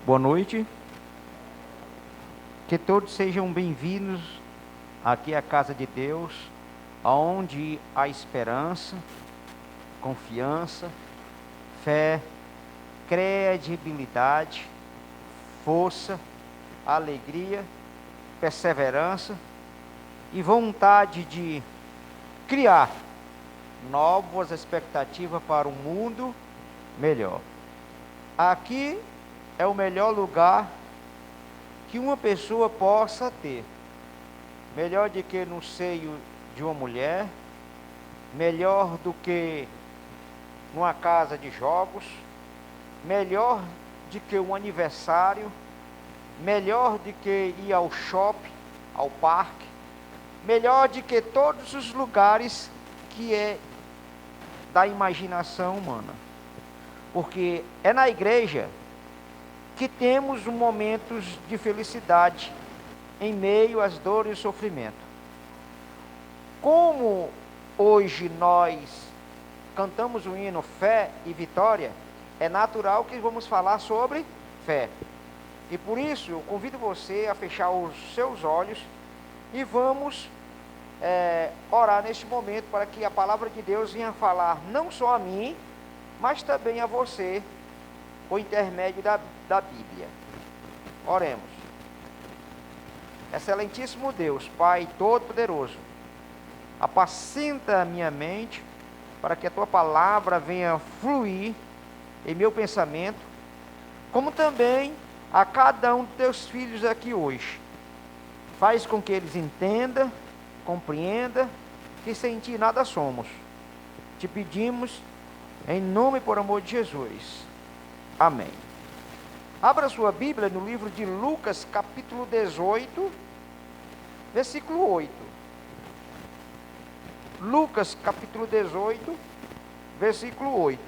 Boa noite. Que todos sejam bem-vindos aqui à casa de Deus, onde há esperança, confiança, fé, credibilidade, força, alegria, perseverança e vontade de criar novas expectativas para um mundo melhor. Aqui é o melhor lugar que uma pessoa possa ter. Melhor do que no seio de uma mulher, melhor do que numa casa de jogos, melhor do que um aniversário, melhor do que ir ao shopping, ao parque, melhor do que todos os lugares que é da imaginação humana. Porque é na igreja que temos momentos de felicidade em meio às dores e sofrimento. Como hoje nós cantamos o hino Fé e Vitória, é natural que vamos falar sobre fé. E por isso eu convido você a fechar os seus olhos e vamos orar neste momento para que a palavra de Deus venha falar não só a mim, mas também a você, por intermédio da Bíblia. Oremos. Excelentíssimo Deus, Pai Todo-Poderoso, apacenta a minha mente para que a Tua palavra venha fluir em meu pensamento, como também a cada um dos Teus filhos aqui hoje. Faz com que eles entendam, compreendam que sem Ti nada somos. Te pedimos em nome e por amor de Jesus. Amém. Abra sua Bíblia no livro de Lucas, capítulo 18, versículo 8. Lucas, capítulo 18, versículo 8.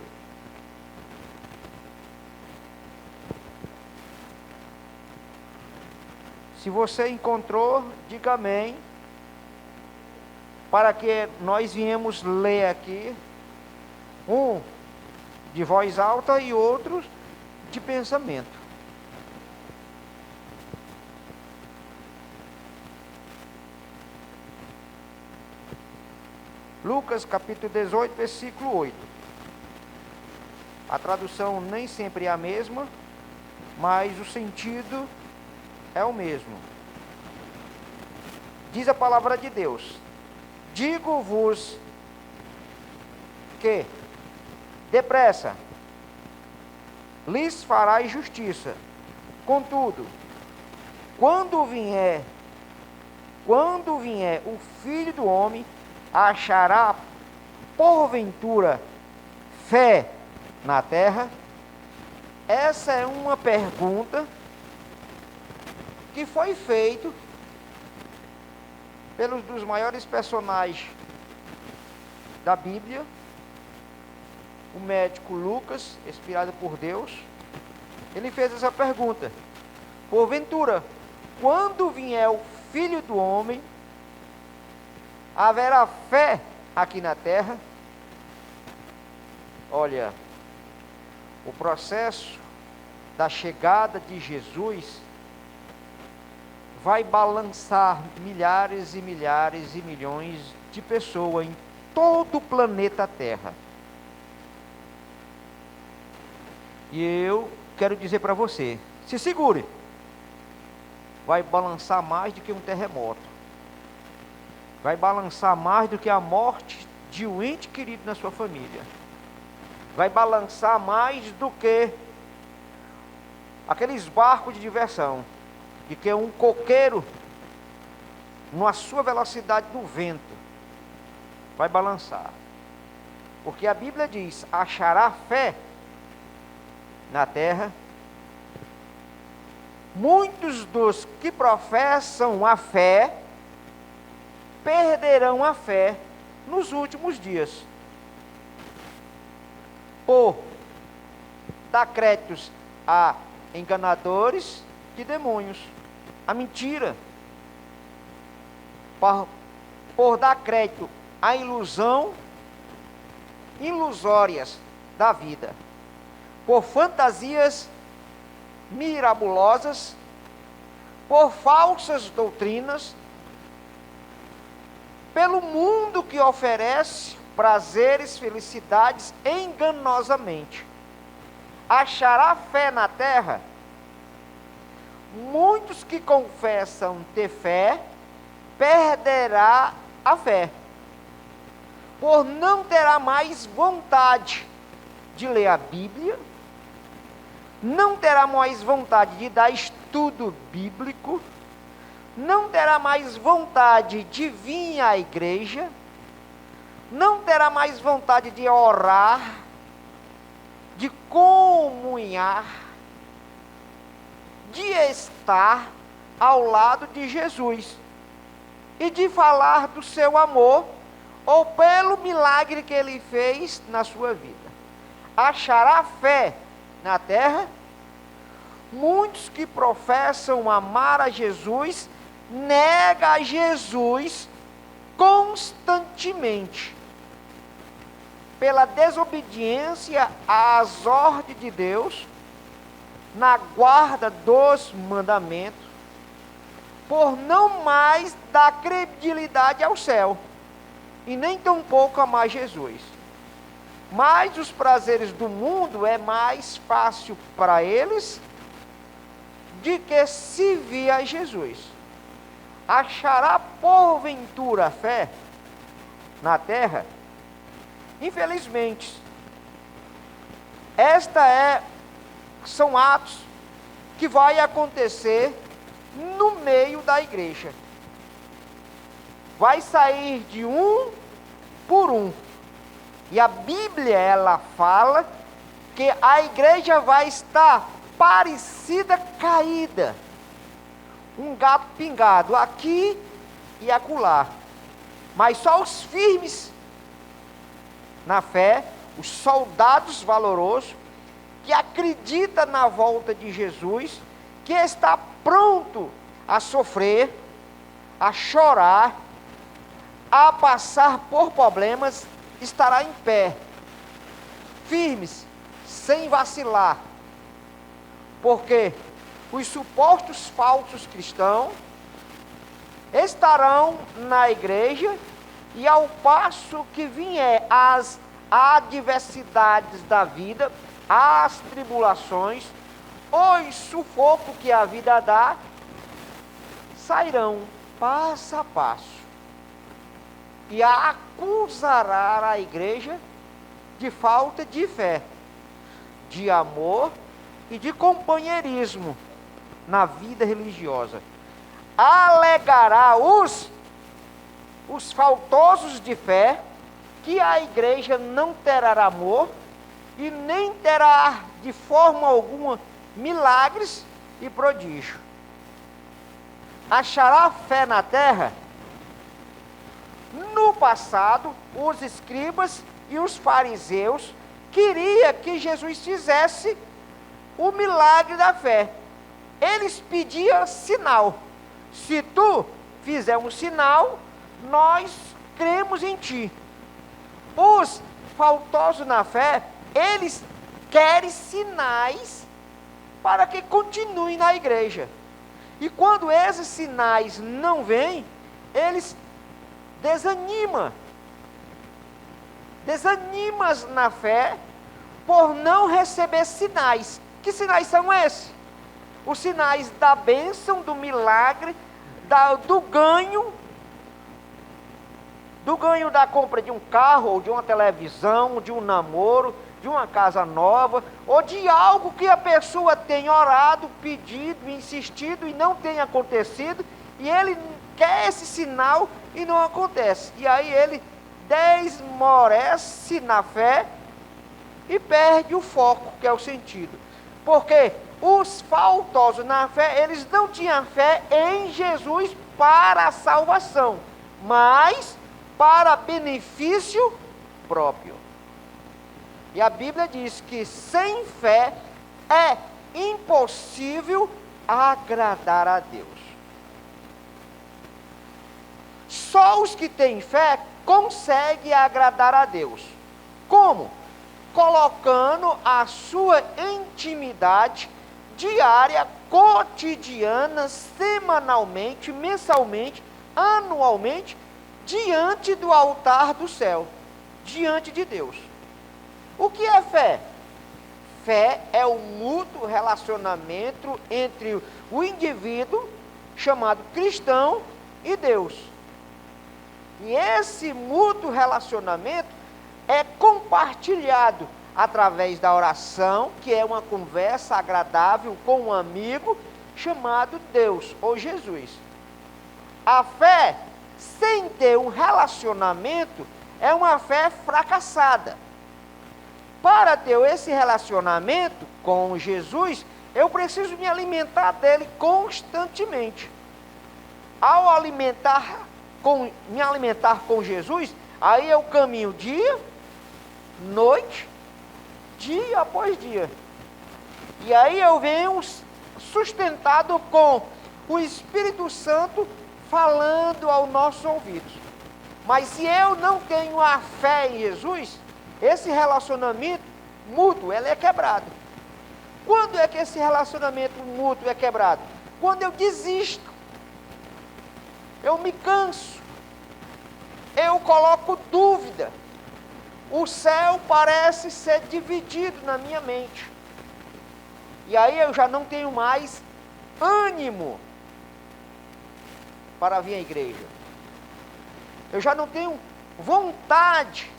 Se você encontrou, diga amém, para que nós viemos ler aqui, um de voz alta e outros de pensamento. Lucas capítulo 18, versículo 8. A tradução nem sempre é a mesma, mas o sentido é o mesmo. Diz a palavra de Deus: digo-vos que depressa lhes fará justiça. Contudo, quando vier o Filho do Homem, achará porventura fé na terra? Essa é uma pergunta que foi feita pelos dos maiores personagens da Bíblia, o médico Lucas, inspirado por Deus. Ele fez essa pergunta: porventura, quando vier o Filho do Homem, haverá fé aqui na terra? Olha, o processo da chegada de Jesus vai balançar milhares e milhares e milhões de pessoas em todo o planeta Terra. E eu quero dizer para você, se segure. Vai balançar mais do que um terremoto. Vai balançar mais do que a morte de um ente querido na sua família. Vai balançar mais do que aqueles barcos de diversão. De que um coqueiro, na sua velocidade do vento, vai balançar. Porque a Bíblia diz: achará fé na terra. Muitos dos que professam a fé perderão a fé nos últimos dias, por dar créditos a enganadores de demônios, a mentira, por dar crédito à ilusórias da vida, por fantasias mirabolosas, por falsas doutrinas, pelo mundo que oferece prazeres, felicidades enganosamente. Achará fé na terra? Muitos que confessam ter fé, perderá a fé, por não terá mais vontade de ler a Bíblia, não terá mais vontade de dar estudo bíblico, não terá mais vontade de vir à igreja, não terá mais vontade de orar, de comunhar, de estar ao lado de Jesus e de falar do seu amor ou pelo milagre que ele fez na sua vida. Achará fé na terra? Muitos que professam amar a Jesus, negam a Jesus constantemente, pela desobediência às ordens de Deus, na guarda dos mandamentos, por não mais dar credibilidade ao céu, e nem tampouco amar Jesus. Mas os prazeres do mundo é mais fácil para eles de que servir a Jesus. Achará porventura fé na terra? Infelizmente, são atos que vai acontecer no meio da igreja. Vai sair de um por um. E a Bíblia, ela fala que a igreja vai estar parecida caída. Um gato pingado aqui e acolá. Mas só os firmes na fé, os soldados valorosos, que acredita na volta de Jesus, que está pronto a sofrer, a chorar, a passar por problemas, estará em pé, firmes, sem vacilar, porque os supostos falsos cristãos estarão na igreja, e ao passo que vier as adversidades da vida, as tribulações, os sufocos que a vida dá, sairão passo a passo e acusará a igreja de falta de fé, de amor e de companheirismo na vida religiosa. Alegará os faltosos de fé que a igreja não terá amor e nem terá de forma alguma milagres e prodígio. Achará fé na terra? No passado, os escribas e os fariseus queriam que Jesus fizesse o milagre da fé. Eles pediam sinal. Se tu fizer um sinal, nós cremos em ti. Os faltosos na fé, eles querem sinais para que continuem na igreja. E quando esses sinais não vêm, eles desanimam na fé por não receber sinais. Que sinais são esses? Os sinais da bênção, do milagre, do ganho da compra de um carro, ou de uma televisão, de um namoro, de uma casa nova, ou de algo que a pessoa tem orado, pedido, insistido e não tem acontecido, e ele quer esse sinal e não acontece. E aí ele desmorece na fé e perde o foco, que é o sentido. Porque os faltosos na fé, eles não tinham fé em Jesus para a salvação, mas para benefício próprio. E a Bíblia diz que sem fé é impossível agradar a Deus. Só os que têm fé conseguem agradar a Deus. Como? Colocando a sua intimidade diária, cotidiana, semanalmente, mensalmente, anualmente, diante do altar do céu, diante de Deus. O que é fé? Fé é o mútuo relacionamento entre o indivíduo, chamado cristão, e Deus. E esse mútuo relacionamento é compartilhado através da oração, que é uma conversa agradável com um amigo chamado Deus ou Jesus. A fé, sem ter um relacionamento, é uma fé fracassada. Para ter esse relacionamento com Jesus, eu preciso me alimentar dele constantemente. Ao me alimentar com Jesus, aí eu caminho dia, noite, dia após dia. E aí eu venho sustentado com o Espírito Santo falando aos nossos ouvidos. Mas se eu não tenho a fé em Jesus, esse relacionamento mútuo, ele é quebrado. Quando é que esse relacionamento mútuo é quebrado? Quando eu desisto. Eu me canso. Eu coloco dúvida. O céu parece ser dividido na minha mente. E aí eu já não tenho mais ânimo para vir à igreja. Eu já não tenho vontade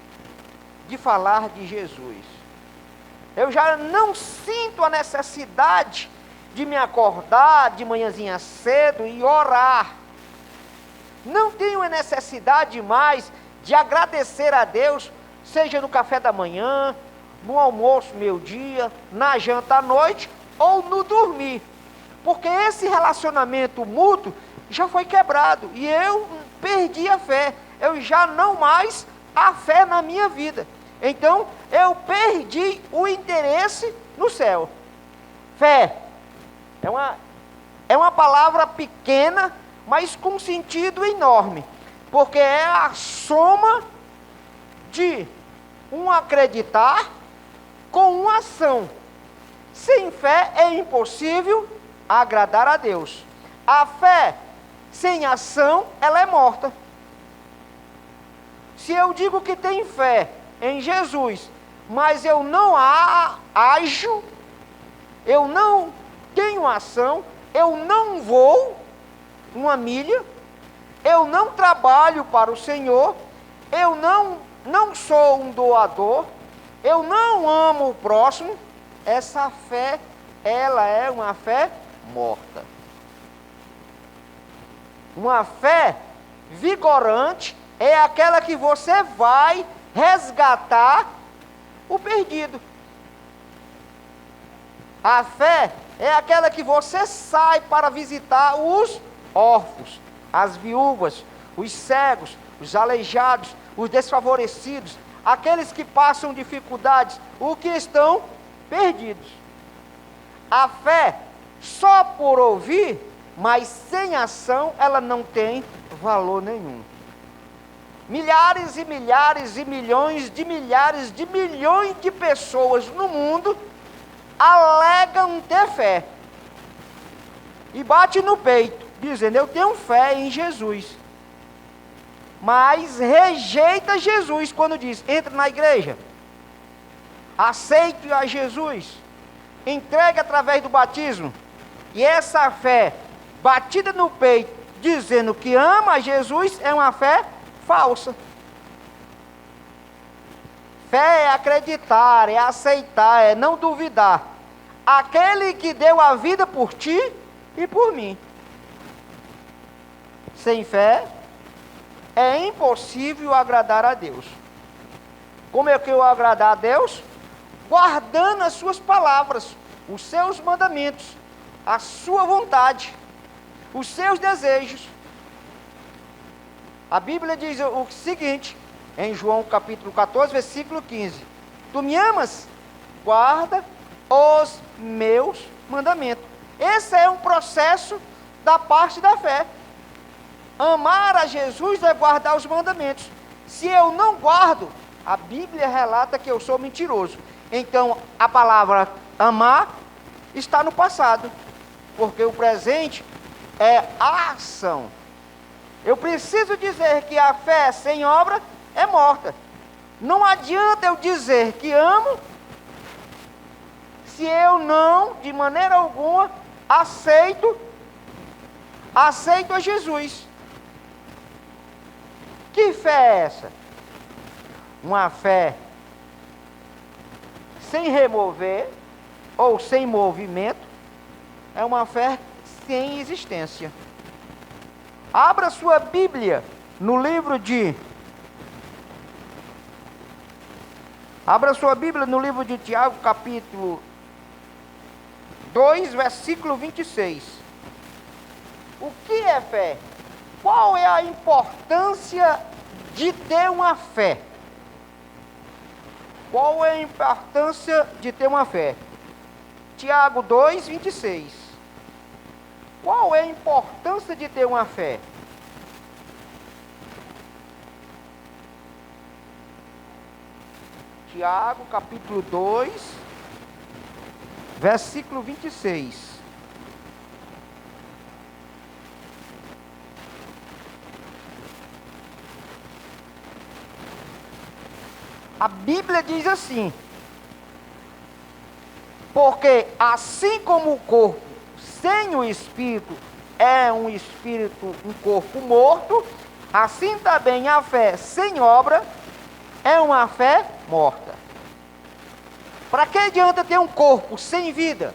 de falar de Jesus. Eu já não sinto a necessidade de me acordar de manhãzinha cedo e orar. Não tenho a necessidade mais de agradecer a Deus, seja no café da manhã, no almoço, meio-dia, na janta à noite ou no dormir. Porque esse relacionamento mútuo já foi quebrado e eu perdi a fé. Eu já não mais a fé na minha vida. Então, eu perdi o interesse no céu. Fé é uma palavra pequena, mas com sentido enorme, porque é a soma de um acreditar com uma ação. Sem fé é impossível agradar a Deus. A fé sem ação, ela é morta. Se eu digo que tenho fé em Jesus, mas eu não ajo, eu não tenho ação, eu não vou uma milha, eu não trabalho para o Senhor, eu não sou um doador, eu não amo o próximo, essa fé, ela é uma fé morta. Uma fé vigorante é aquela que você vai resgatar o perdido. A fé é aquela que você sai para visitar os órfãos, as viúvas, os cegos, os aleijados, os desfavorecidos, aqueles que passam dificuldades, os que estão perdidos. A fé, só por ouvir, mas sem ação, ela não tem valor nenhum. Milhares e milhares e milhões de milhares de milhões de pessoas no mundo alegam ter fé e bate no peito, dizendo: eu tenho fé em Jesus, mas rejeita Jesus quando diz: entra na igreja, aceite a Jesus, entregue através do batismo. E essa fé batida no peito, dizendo que ama a Jesus, é uma fé falsa. Fé é acreditar, é aceitar, é não duvidar. Aquele que deu a vida por ti e por mim. Sem fé, é impossível agradar a Deus. Como é que eu agradar a Deus? Guardando as suas palavras, os seus mandamentos, a sua vontade, os seus desejos. A Bíblia diz o seguinte, em João capítulo 14, versículo 15: tu me amas? Guarda os meus mandamentos. Esse é um processo da parte da fé. Amar a Jesus é guardar os mandamentos. Se eu não guardo, a Bíblia relata que eu sou mentiroso. Então, a palavra amar está no passado, porque o presente é a ação. Eu preciso dizer que a fé sem obra é morta. Não adianta eu dizer que amo, se eu não, de maneira alguma, aceito a Jesus. Que fé é essa? Uma fé sem remover ou sem movimento, é uma fé sem existência. Abra sua Bíblia no livro de Tiago, capítulo 2, versículo 26. O que é fé? Qual é a importância de ter uma fé? Qual é a importância de ter uma fé? Tiago 2, 26. Qual é a importância de ter uma fé? Tiago, capítulo 2, versículo 26. A Bíblia diz assim: porque assim como o corpo sem o espírito é um corpo morto, assim também a fé sem obra é uma fé morta. Para que adianta ter um corpo sem vida?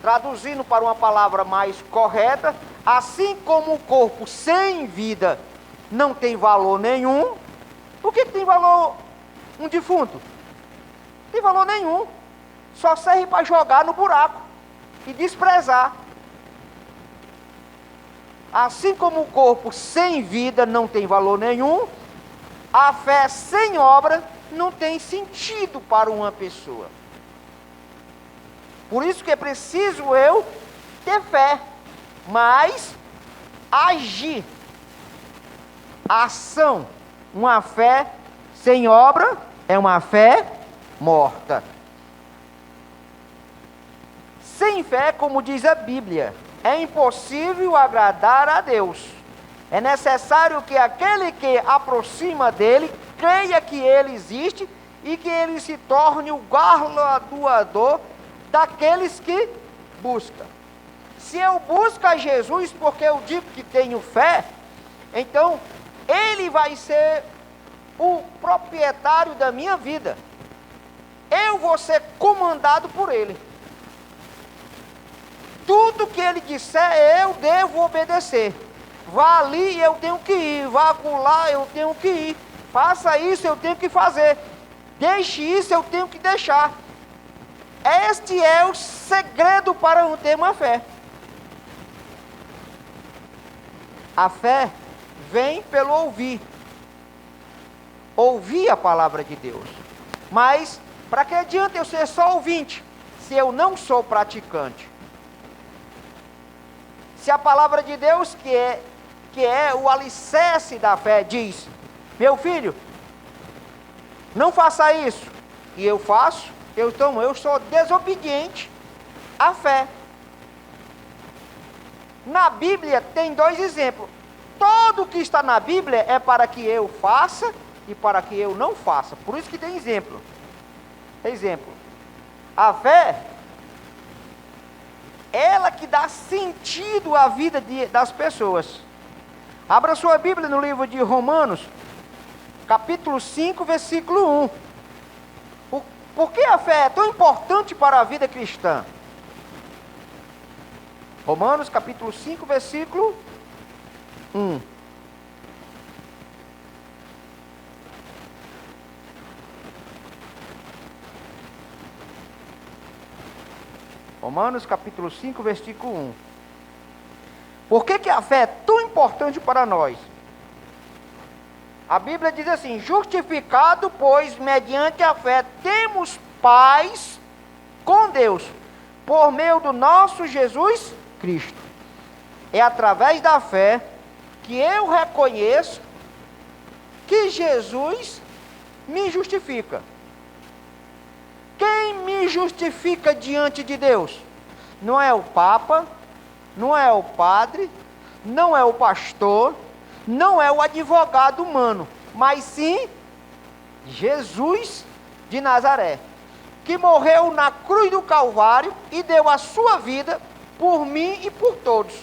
Traduzindo para uma palavra mais correta, assim como o corpo sem vida não tem valor nenhum, por que tem valor um defunto? Não tem valor nenhum. Só serve para jogar no buraco e desprezar. Assim como o corpo sem vida não tem valor nenhum, a fé sem obra não tem sentido para uma pessoa. Por isso que é preciso eu ter fé, mas agir. Ação. Uma fé sem obra é uma fé morta. Sem fé, como diz a Bíblia, é impossível agradar a Deus. É necessário que aquele que aproxima dele creia que ele existe e que ele se torne o galardoador daqueles que buscam. Se eu busco a Jesus porque eu digo que tenho fé, então ele vai ser o proprietário da minha vida. Eu vou ser comandado por ele. Tudo que ele disser, eu devo obedecer. Vá ali, eu tenho que ir. Vá acolá, eu tenho que ir. Faça isso, eu tenho que fazer. Deixe isso, eu tenho que deixar. Este é o segredo para não ter uma fé. A fé vem pelo ouvir. Ouvir a palavra de Deus. Mas, para que adianta eu ser só ouvinte, se eu não sou praticante? Se a palavra de Deus, que é o alicerce da fé, diz: meu filho, não faça isso, e eu faço, então eu sou desobediente à fé. Na Bíblia tem dois exemplos. Tudo que está na Bíblia é para que eu faça e para que eu não faça. Por isso que tem exemplo. Exemplo. A fé, ela que dá sentido à vida das pessoas. Abra sua Bíblia no livro de Romanos, capítulo 5, versículo 1. Por que a fé é tão importante para a vida cristã? Romanos, capítulo 5, versículo 1. Romanos, capítulo 5, versículo 1. Por que a fé é tão importante para nós? A Bíblia diz assim: justificado, pois, mediante a fé, temos paz com Deus, por meio do nosso Jesus Cristo. É através da fé que eu reconheço que Jesus me justifica. Quem me justifica diante de Deus? Não é o Papa, não é o padre, não é o pastor, não é o advogado humano, mas sim Jesus de Nazaré, que morreu na cruz do Calvário e deu a sua vida por mim e por todos.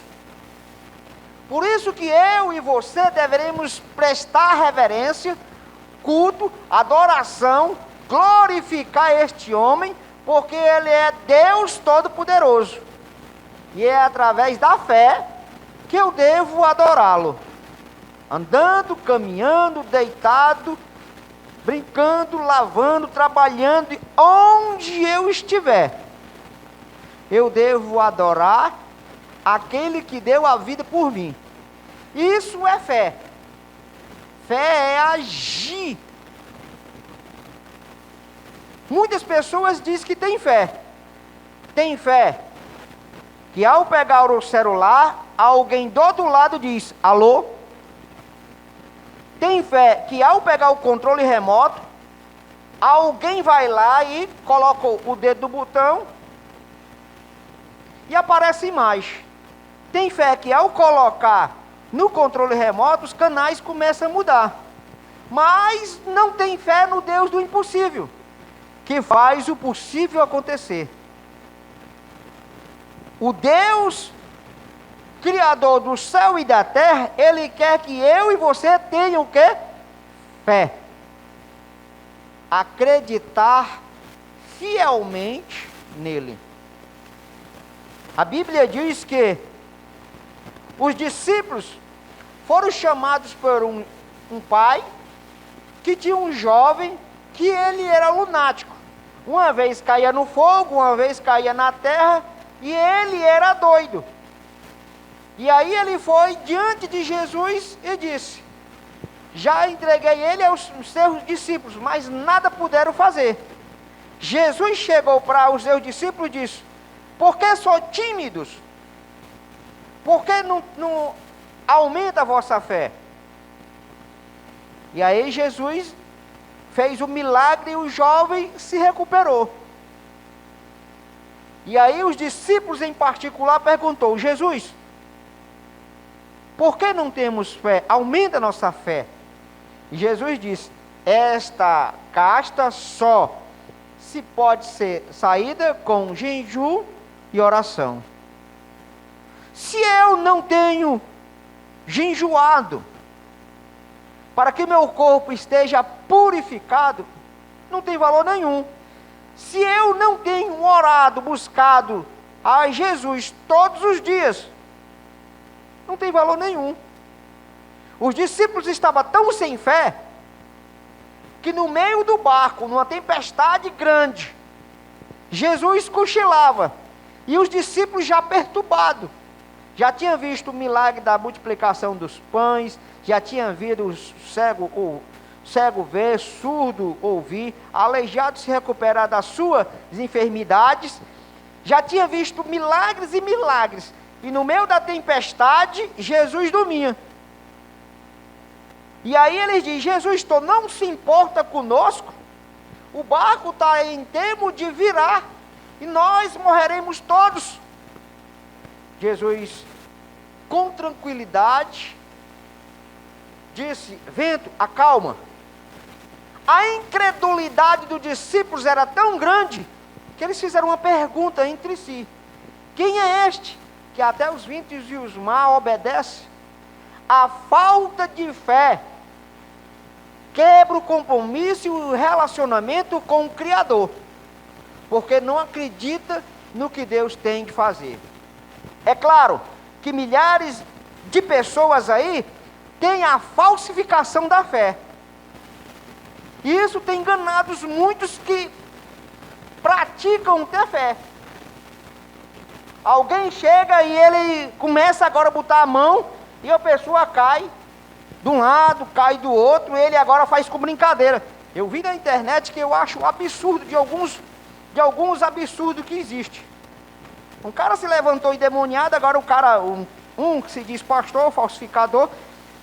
Por isso que eu e você deveremos prestar reverência, culto, adoração, glorificar este homem, porque ele é Deus Todo-Poderoso. E é através da fé que eu devo adorá-lo. Andando, caminhando, deitado, brincando, lavando, trabalhando, onde eu estiver, eu devo adorar aquele que deu a vida por mim. Isso é fé. Fé é agir. Muitas pessoas dizem que tem fé. Tem fé que ao pegar o celular, alguém do outro lado diz, alô? Tem fé que ao pegar o controle remoto, alguém vai lá e coloca o dedo no botão e aparece imagem. Tem fé que ao colocar no controle remoto, os canais começam a mudar. Mas não tem fé no Deus do impossível, que faz o possível acontecer. O Deus Criador do céu e da terra, Ele quer que eu e você tenham o quê? Fé. Acreditar fielmente nele. A Bíblia diz que os discípulos foram chamados por um pai que tinha um jovem que ele era lunático. Uma vez caía no fogo, uma vez caía na terra, e ele era doido. E aí ele foi diante de Jesus e disse, já entreguei ele aos seus discípulos, mas nada puderam fazer. Jesus chegou para os seus discípulos e disse, por que são tímidos? Por que não aumenta a vossa fé? E aí Jesus fez o milagre e o jovem se recuperou. E aí os discípulos em particular perguntou, Jesus, por que não temos fé? Aumenta a nossa fé. E Jesus disse, esta casta só se pode ser saída com jejum e oração. Se eu não tenho jejuado para que meu corpo esteja purificado, não tem valor nenhum. Se eu não tenho orado, buscado a Jesus todos os dias, não tem valor nenhum. Os discípulos estavam tão sem fé, que no meio do barco, numa tempestade grande, Jesus cochilava, e os discípulos já perturbados, já tinham visto o milagre da multiplicação dos pães, já tinham visto o cego ver, surdo ouvir, aleijado se recuperar das suas enfermidades, já tinha visto milagres e milagres, e no meio da tempestade, Jesus dormia. E aí eles dizem, Jesus, tu não se importa conosco? O barco está em tempo de virar, e nós morreremos todos. Jesus, com tranquilidade, disse, vento, acalma. A incredulidade dos discípulos era tão grande, que eles fizeram uma pergunta entre si. Quem é este, que até os ventos e os mares obedecem? A falta de fé quebra o compromisso e o relacionamento com o Criador, porque não acredita no que Deus tem de fazer. É claro que milhares de pessoas aí têm a falsificação da fé. E isso tem enganado muitos que praticam ter fé. Alguém chega e ele começa agora a botar a mão e a pessoa cai de um lado, cai do outro, ele agora faz com brincadeira. Eu vi na internet que eu acho absurdo de alguns absurdos que existem. Um cara se levantou endemoniado, agora o cara, um que se diz pastor, falsificador,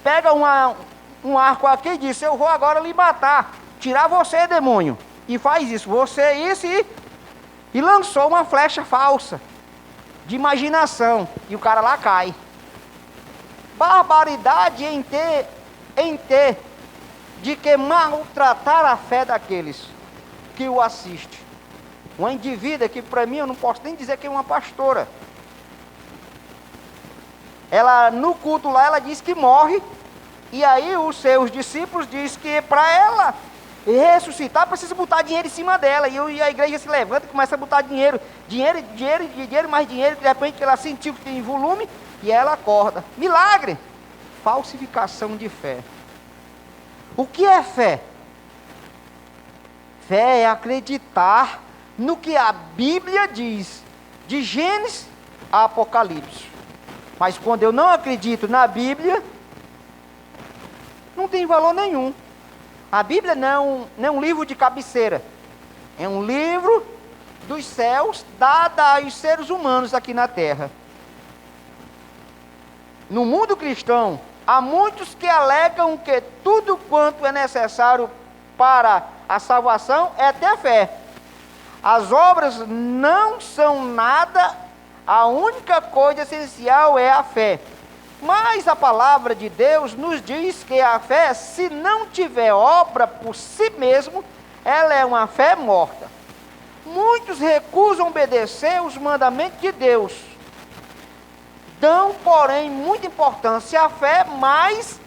pega um arco aqui e diz, eu vou agora lhe matar, tirar você, demônio. e faz isso, você isso e lançou uma flecha falsa de imaginação, e o cara lá cai. Barbaridade em ter de que maltratar a fé daqueles que o assistem. Uma indivídua que para mim eu não posso nem dizer que é uma pastora. Ela no culto lá ela diz que morre, e aí os seus discípulos dizem que para ela ressuscitar precisa botar dinheiro em cima dela, e a igreja se levanta e começa a botar dinheiro, mais dinheiro, de repente ela sentiu que tem volume e ela acorda. Milagre! Falsificação de fé. O que é fé? Fé é acreditar no que a Bíblia diz, de Gênesis a Apocalipse. Mas quando eu não acredito na Bíblia, não tem valor nenhum. A Bíblia não é um livro de cabeceira, é um livro dos céus, dado aos seres humanos aqui na terra. No mundo cristão, há muitos que alegam que tudo quanto é necessário para a salvação é ter fé. As obras não são nada, a única coisa essencial é a fé. Mas a palavra de Deus nos diz que a fé, se não tiver obra por si mesmo, ela é uma fé morta. Muitos recusam obedecer os mandamentos de Deus. Dão, porém, muita importância à fé, mas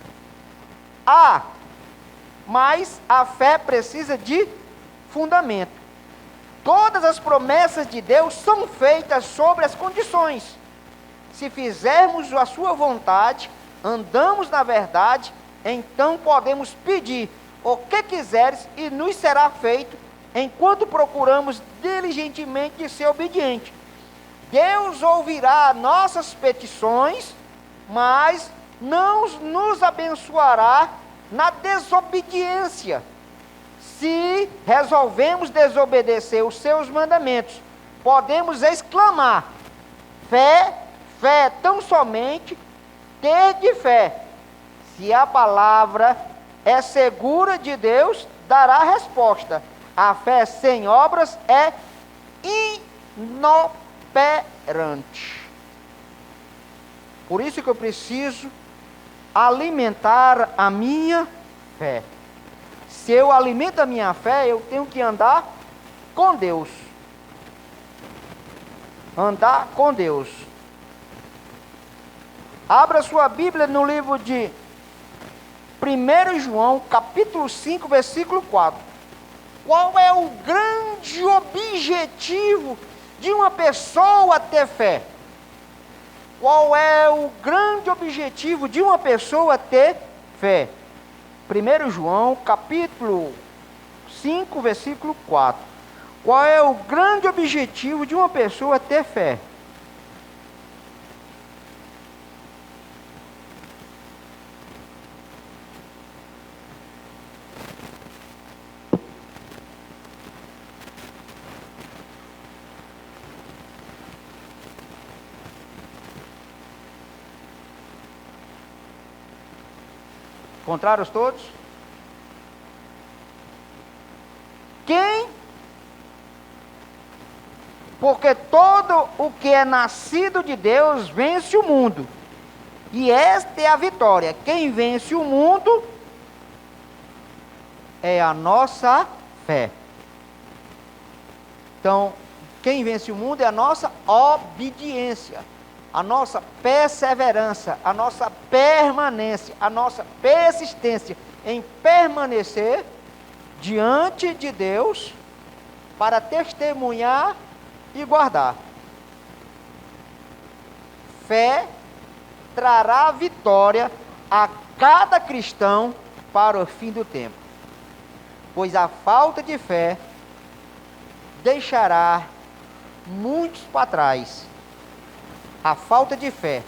a fé precisa de fundamento. Todas as promessas de Deus são feitas sobre as condições. Se fizermos a sua vontade, andamos na verdade, então podemos pedir o que quiseres e nos será feito, enquanto procuramos diligentemente ser obedientes. Deus ouvirá nossas petições, mas não nos abençoará na desobediência. Se resolvemos desobedecer os seus mandamentos, podemos exclamar: fé, tão somente ter de fé. Se a palavra é segura de Deus, dará resposta. A fé sem obras é inoperante. Por isso que eu preciso alimentar a minha fé. Se eu alimento a minha fé, eu tenho que andar com Deus. Andar com Deus. Abra sua Bíblia no livro de 1 João, capítulo 5, versículo 4. Qual é o grande objetivo de uma pessoa ter fé? Qual é o grande objetivo de uma pessoa ter fé? 1 João, capítulo 5, versículo 4. Qual é o grande objetivo de uma pessoa ter fé? Contrários todos? Quem? Porque todo o que é nascido de Deus vence o mundo. E esta é a vitória. Quem vence o mundo é a nossa fé. Então, quem vence o mundo é a nossa obediência, a nossa perseverança, a nossa permanência, a nossa persistência em permanecer diante de Deus para testemunhar e guardar. Fé trará vitória a cada cristão para o fim do tempo, pois a falta de fé deixará muitos para trás. A falta de fé.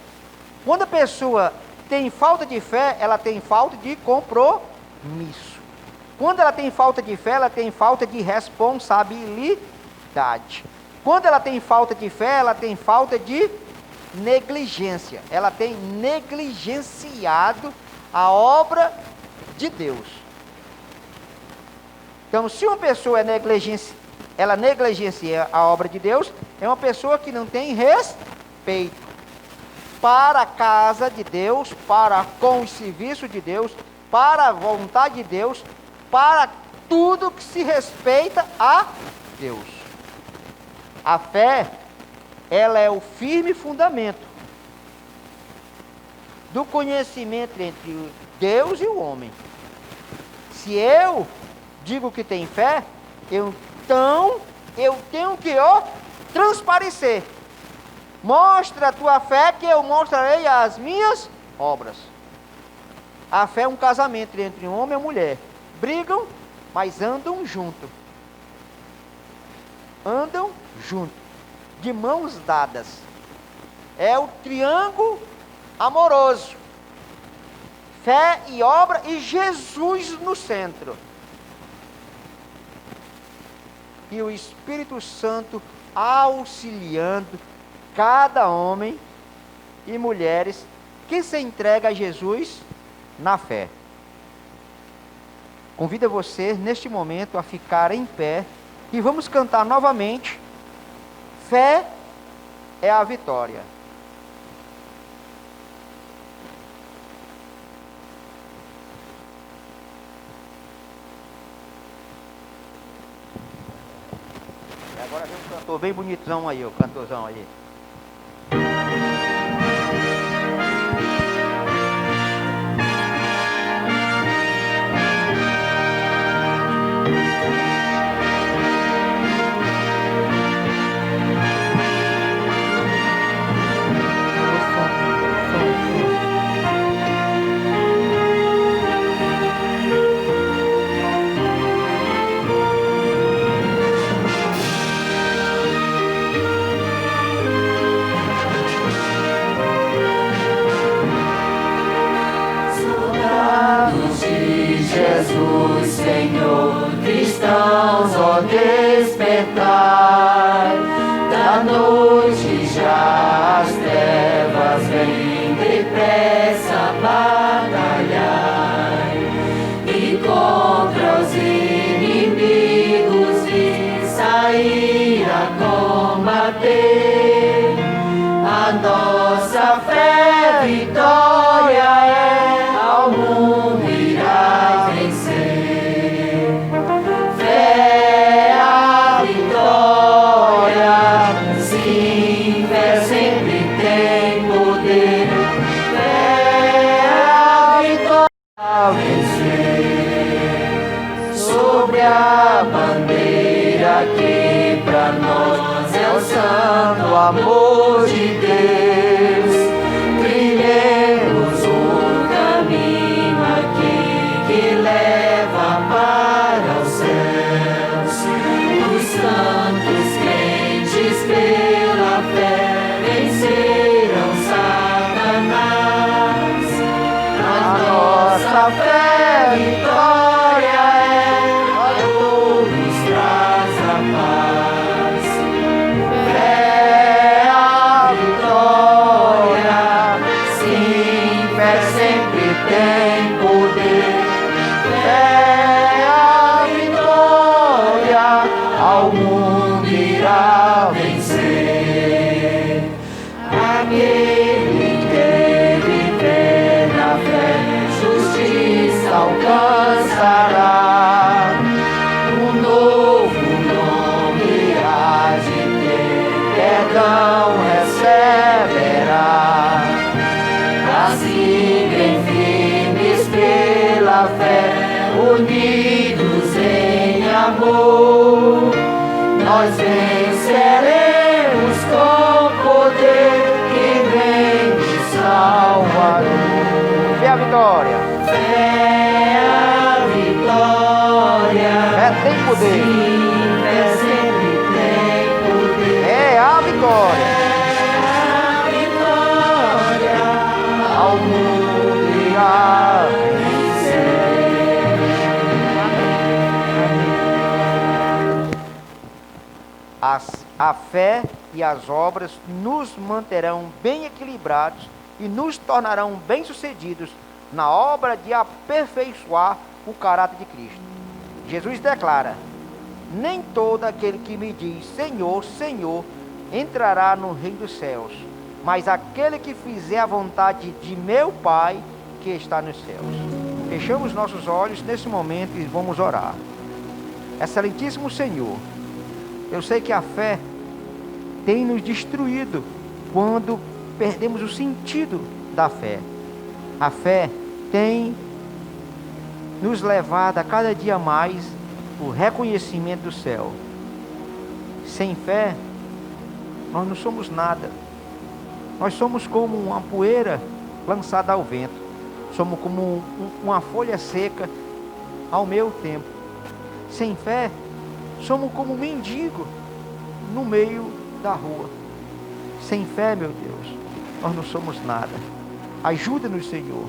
Quando a pessoa tem falta de fé, ela tem falta de compromisso. Quando ela tem falta de fé, ela tem falta de responsabilidade. Quando ela tem falta de fé, ela tem falta de negligência. Ela tem negligenciado a obra de Deus. Então, se uma pessoa ela negligencia a obra de Deus, é uma pessoa que não tem respeito para a casa de Deus, para com o serviço de Deus, para a vontade de Deus, para tudo que se respeita a Deus. A fé, ela é o firme fundamento do conhecimento entre Deus e o homem. Se eu digo que tem fé, então eu tenho que transparecer. Mostra a tua fé que eu mostrarei as minhas obras. A fé é um casamento entre um homem e uma mulher. Brigam, mas andam junto. Andam junto, de mãos dadas. É o triângulo amoroso. Fé e obra e Jesus no centro. E o Espírito Santo auxiliando cada homem e mulheres que se entrega a Jesus na fé. Convido você, neste momento, a ficar em pé e vamos cantar novamente. Fé é a vitória. E agora vem um cantor bem bonitão aí, o cantorzão aí. Jesus, Senhor, cristãos, ó despertai, da noite já as trevas vêm depressa batalhar, e contra os inimigos e sair a combater, a nossa fé vitória é ao mundo. Sobre a bandeira que pra nós é o santo amor de Deus, trilhemos o caminho aqui que leva para os céus. Os santos crentes pela fé venceram Satanás. A nossa fé vitória nos traz a paz. Fé a vitória, sim, fé sempre tem poder. Fé a vitória, ao mundo irá vencer. Aquele que viver na fé, justiça alcançará. Perdão receberá, assim bem firmes pela fé, unidos em amor, nós venceremos com poder que vem do Salvador. Fé a vitória. Fé a vitória. Fé tem poder. Sim, fé sempre tem poder. É a vitória. Ao mundo irá vencer. A fé e as obras nos manterão bem equilibrados e nos tornarão bem-sucedidos na obra de aperfeiçoar o caráter de Cristo. Jesus declara: nem todo aquele que me diz Senhor, Senhor, entrará no reino dos céus, mas aquele que fizer a vontade de meu Pai que está nos céus. Fechamos nossos olhos nesse momento e vamos orar. Excelentíssimo Senhor, eu sei que a fé tem nos destruído quando perdemos o sentido da fé. A fé tem nos levado a cada dia mais o reconhecimento do céu. Sem fé, nós não somos nada. Nós somos como uma poeira lançada ao vento. Somos como uma folha seca ao meu tempo. Sem fé, somos como um mendigo no meio da rua. Sem fé, meu Deus, nós não somos nada. Ajuda-nos, Senhor,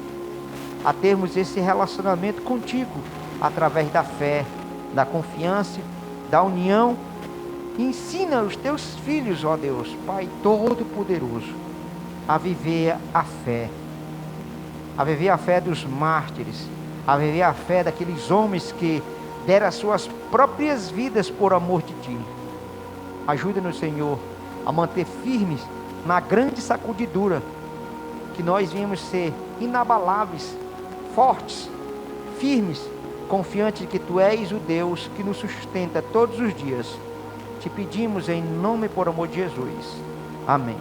a termos esse relacionamento contigo, através da fé, da confiança, da união. Ensina os teus filhos, ó Deus, Pai Todo-Poderoso, a viver a fé dos mártires, a viver a fé daqueles homens que deram as suas próprias vidas por amor de Ti. Ajuda-nos, Senhor, a manter firmes na grande sacudidura, que nós viemos ser inabaláveis, fortes, firmes, confiantes de que Tu és o Deus que nos sustenta todos os dias. Te pedimos em nome e por amor de Jesus. Amém.